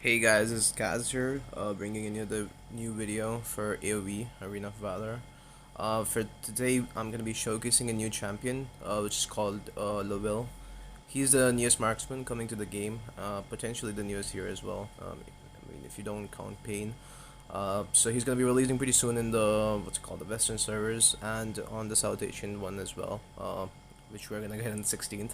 Hey guys, it's Kaz here, bringing in you the new video for AoV, Arena of Valor. For today, I'm going to be showcasing a new champion, which is called LAVILLE. He's the newest marksman coming to the game, potentially the newest here as well, if you don't count Pain. So he's going to be releasing pretty soon in the, the Western servers, and on the South Asian one as well, which we're going to get on the 16th.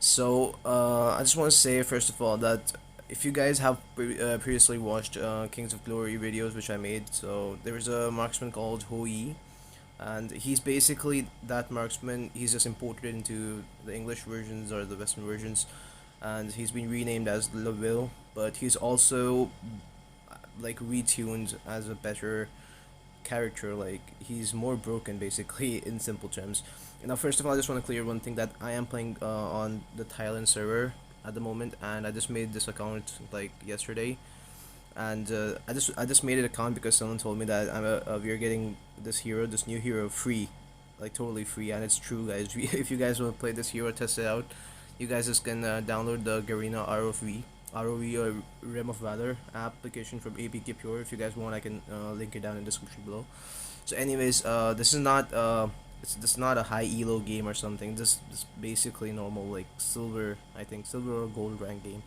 So, I just want to say, first of all, that if you guys have previously watched Kings of Glory videos which I made, so there is a marksman called Hoi, and he's basically that marksman. He's just imported into the English versions or the Western versions, and he's been renamed as LAVILLE, but he's also like retuned as a better character. Like, he's more broken basically in simple terms. Now, first of all, I just want to clear one thing, that I am playing on the Thailand server at the moment, and I just made this account like yesterday, and I just made an account because someone told me that we're getting this new hero free, like totally free, and it's true, guys. If you guys want to play this hero, test it out, you guys just can download the Garena RoV or Realm of Valor application from APK Pure. If you guys want, I can link it down in the description below. So anyways, this is not this is not a high elo game or something. This basically normal, like silver, I think silver or gold rank game.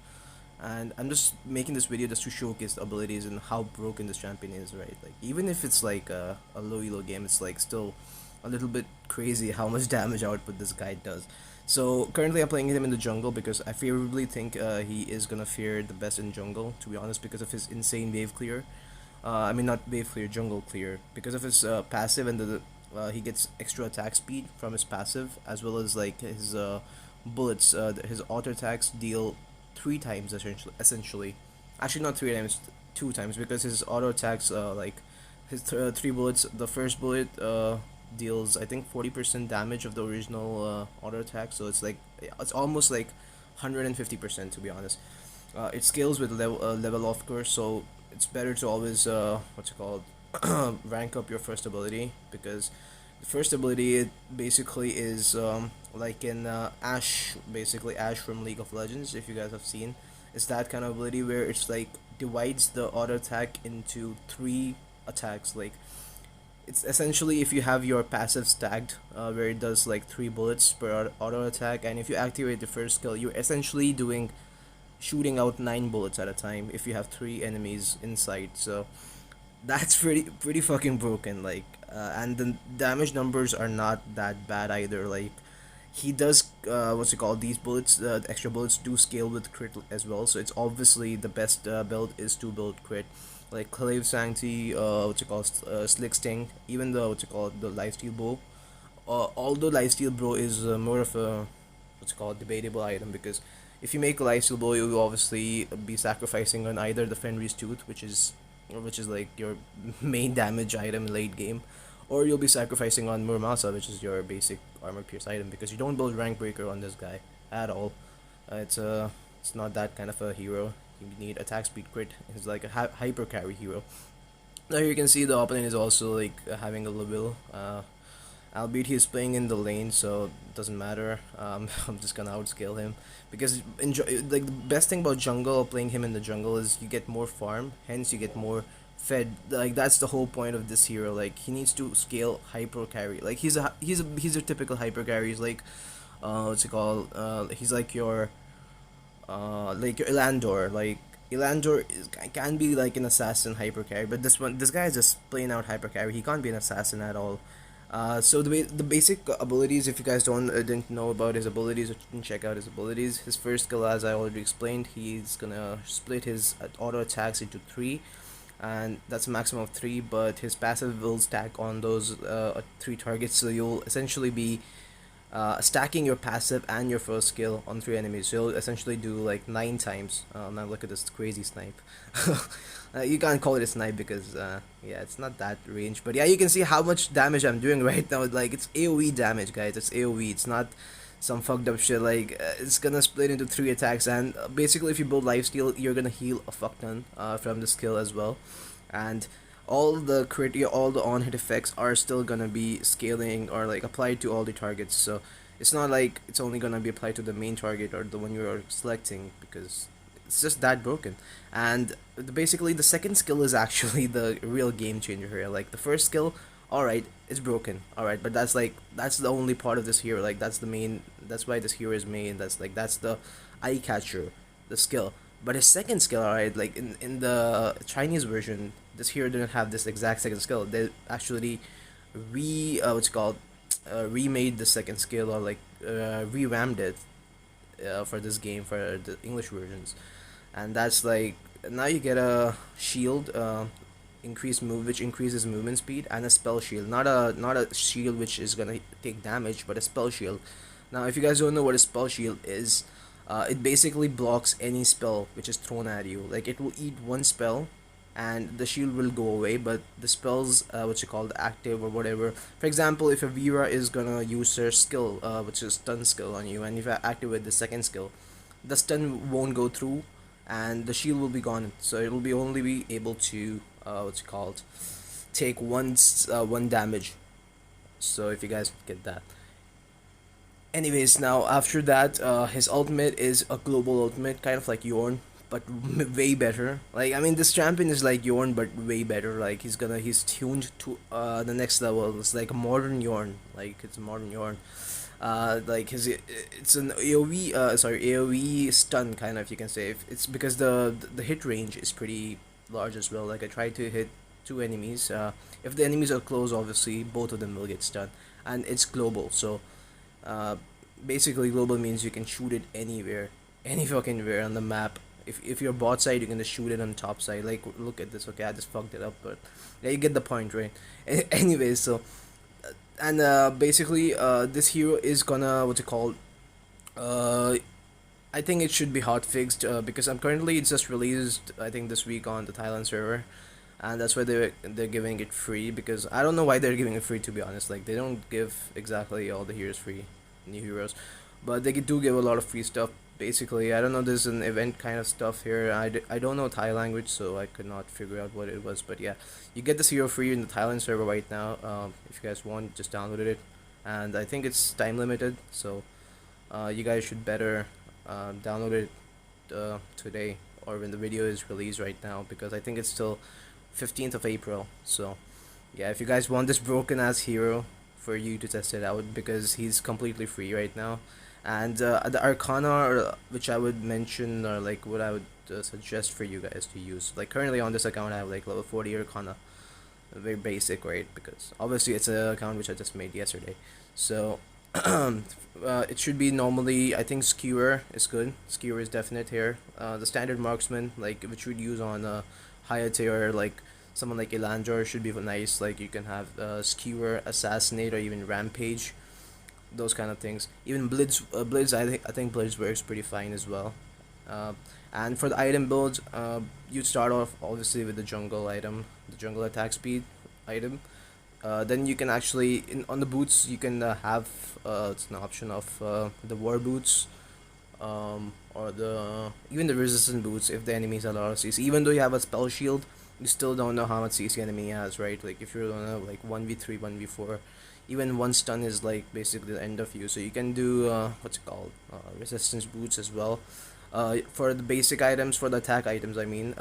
And I'm just making this video just to showcase the abilities and how broken this champion is, right? Like, even if it's like a low elo game, it's like still a little bit crazy how much damage output this guy does. So currently I'm playing him in the jungle because I favorably think he is gonna fare the best in jungle, to be honest, because of his insane wave clear. I mean, not wave clear, jungle clear, because of his passive, and he gets extra attack speed from his passive, as well as like his bullets. His auto attacks deal 3 times essentially. Actually, not 3 times, 2 times, because his auto attacks like his 3 bullets. The first bullet deals, I think, 40% damage of the original auto attack. So it's almost like 150%, to be honest. It scales with level, of course, so it's better to always rank up your first ability, because the first ability, it basically is like in basically Ash from League of Legends, if you guys have seen. It's that kind of ability where it's like divides the auto attack into 3 attacks. Like, it's essentially, if you have your passive stacked, where it does like 3 bullets per auto attack, and if you activate the first skill, you're essentially doing shooting out 9 bullets at a time if you have 3 enemies inside. So that's pretty fucking broken. Like, and the damage numbers are not that bad either. Like, he does these bullets, the extra bullets do scale with crit as well. So it's obviously the best build is to build crit, like Clave Sanctity, Slick Sting, even the the Lifesteal Bow. Although Lifesteal Bow is more of a debatable item, because if you make a Lifesteal Bow, you will obviously be sacrificing on either the Fenrir's Tooth, which is like your main damage item late game, or you'll be sacrificing on Murmasa, which is your basic armor pierce item, because you don't build rank breaker on this guy at all. It's not that kind of a hero. You need attack speed crit. It's like a hyper carry hero. Now you can see the opponent is also like having a LAVILLE. Albeit he's playing in the lane, so it doesn't matter. I'm just gonna outscale him, because like, the best thing about jungle, playing him in the jungle, is you get more farm. Hence, you get more fed. Like, that's the whole point of this hero. Like, he needs to scale hyper carry. Like, he's a typical hyper carry. He's like, he's like your Elandor. Like, Elandor can be like an assassin hyper carry, but this guy is just plain out hyper carry. He can't be an assassin at all. So the basic abilities, if you guys didn't know about his abilities, or didn't check out his abilities, his first skill, as I already explained, he's gonna split his auto attacks into 3, and that's a maximum of 3. But his passive will stack on those 3 targets, so you'll essentially be stacking your passive and your first skill on 3 enemies. So you'll essentially do like 9 times. Now look at this crazy snipe. You can't call it a snipe because yeah, it's not that range. But yeah, you can see how much damage I'm doing right now. Like, it's AoE damage, guys. It's AoE. It's not some fucked up shit. Like, it's gonna split into 3 attacks, and basically, if you build lifesteal, you're gonna heal a fuck ton from the skill as well. And all the all the on hit effects are still gonna be scaling or like applied to all the targets. So it's not like it's only gonna be applied to the main target or the one you're selecting, because it's just that broken. And basically the second skill is actually the real game changer here. Like the first skill, all right, it's broken, all right, but that's the only part of this hero. Like that's the main. That's why this hero is main. That's the eye catcher, the skill. But his second skill, all right, like in the Chinese version, this hero didn't have this exact second skill. They actually what's it called remade the second skill, or like revamped it for this game for the English versions, and that's like now you get a shield, increased move which increases movement speed, and a spell shield. Not a shield which is gonna take damage, but a spell shield. Now, if you guys don't know what a spell shield is, it basically blocks any spell which is thrown at you. Like it will eat one spell, and the shield will go away, but the spells, which are called active or whatever. For example, if a Vera is gonna use her skill, which is stun skill on you, and if I activate the second skill, the stun won't go through, and the shield will be gone. So it will be only be able to what's it called, take one damage. So if you guys get that. Anyways, now after that, his ultimate is a global ultimate, kind of like Yorn, but way better. Like I mean, this champion is like Yorn, but way better. Like he's tuned to the next level. It's like a modern Yorn. Like it's a modern Yorn. Like it's an AoV, AoV stun kind of, you can say. It's because the hit range is pretty large as well. Like I tried to hit two enemies. If the enemies are close, obviously both of them will get stunned, and it's global. So uh, basically, global means you can shoot it anywhere, any fucking where on the map. If you're bot side, you can just shoot it on top side. Like, look at this. Okay, I just fucked it up, but yeah, you get the point, right? Anyways, so and basically, this hero is gonna, what's it called? Uh, I think it should be hot fixed, because I'm currently, it's just released, I think this week on the Thailand server, and that's why they're giving it free, because I don't know why they're giving it free, to be honest. Like they don't give exactly all the heroes free, new heroes, but they do give a lot of free stuff. Basically, I don't know, there's an event kind of stuff here. I don't know Thai language, so I could not figure out what it was, but yeah, you get this hero free in the Thailand server right now. If you guys want, just download it, and I think it's time limited, so you guys should better download it today, or when the video is released right now, because I think it's still 15th of April. So yeah, if you guys want this broken ass hero, for you to test it out, because he's completely free right now. And the Arcana, which I would mention, or like what I would suggest for you guys to use. Like currently on this account I have like level 40 Arcana, very basic, right? Because obviously it's an account which I just made yesterday. So it should be normally, I think Skewer is good. Skewer is definite here. The standard marksman, like which would use on higher tier, like someone like Elandor, should be nice. Like you can have Skewer, Assassinate, or even Rampage, those kind of things. Even Blitz, I think Blitz works pretty fine as well. Uh, and for the item builds, you start off obviously with the jungle item, the jungle attack speed item. Then you can actually, on the boots, you can have it's an option of the war boots, or the even the resistant boots if the enemies have a lot of CC. Even though you have a spell shield, you still don't know how much CC enemy has, right? Like if you're gonna like 1v3, 1v4, even one stun is like basically the end of you. So you can do what's it called, resistance boots as well. For the basic items, for the attack items, I mean,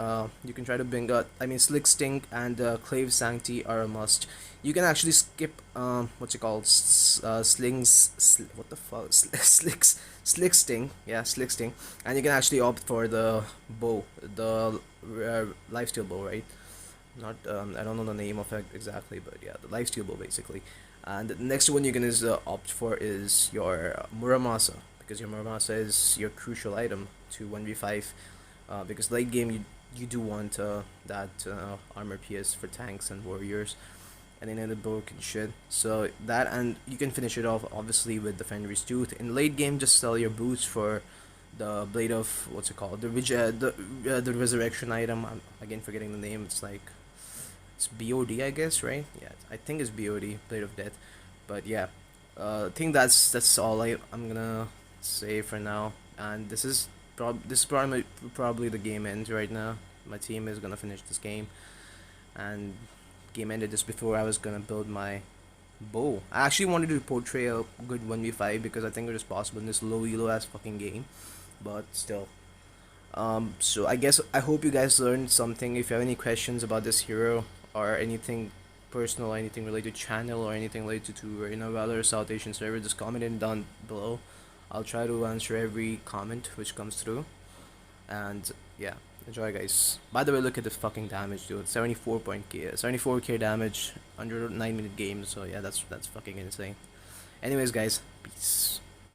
you can try to bring out. I mean, Slick Stink and Clave Sanctity are a must. You can actually skip what's it called, what the fuck, Slick Sting, yeah, Slick Sting, and you can actually opt for the bow, the lifesteal bow, right? Not I don't know the name of it exactly, but yeah, the lifesteal bow basically. And the next one you can opt for is your Muramasa, because your Muramasa is your crucial item to 1v5, because late game you do want that armor PS for tanks and warriors and any other broken shit. So that, and you can finish it off obviously with the Fenrir's Tooth. In late game, just sell your boots for the blade of, what's it called, the resurrection item. I'm again forgetting the name. It's like, it's BOD, I guess, right? Yeah, I think it's BOD, Blade of Death. But yeah, I think that's all I'm gonna say for now. And this is probably the game ends right now. My team is gonna finish this game, and game ended just before I was gonna build my bow. I actually wanted to portray a good 1v5 because I think it is possible in this low elo ass fucking game, but still. So I hope you guys learned something. If you have any questions about this hero or anything personal, anything related to channel or anything related to Valor South Asian server, just comment it down below. I'll try to answer every comment which comes through. And yeah, enjoy guys. By the way, look at this fucking damage, dude. 74k damage under 9-minute game. So yeah, that's fucking insane. Anyways, guys, peace.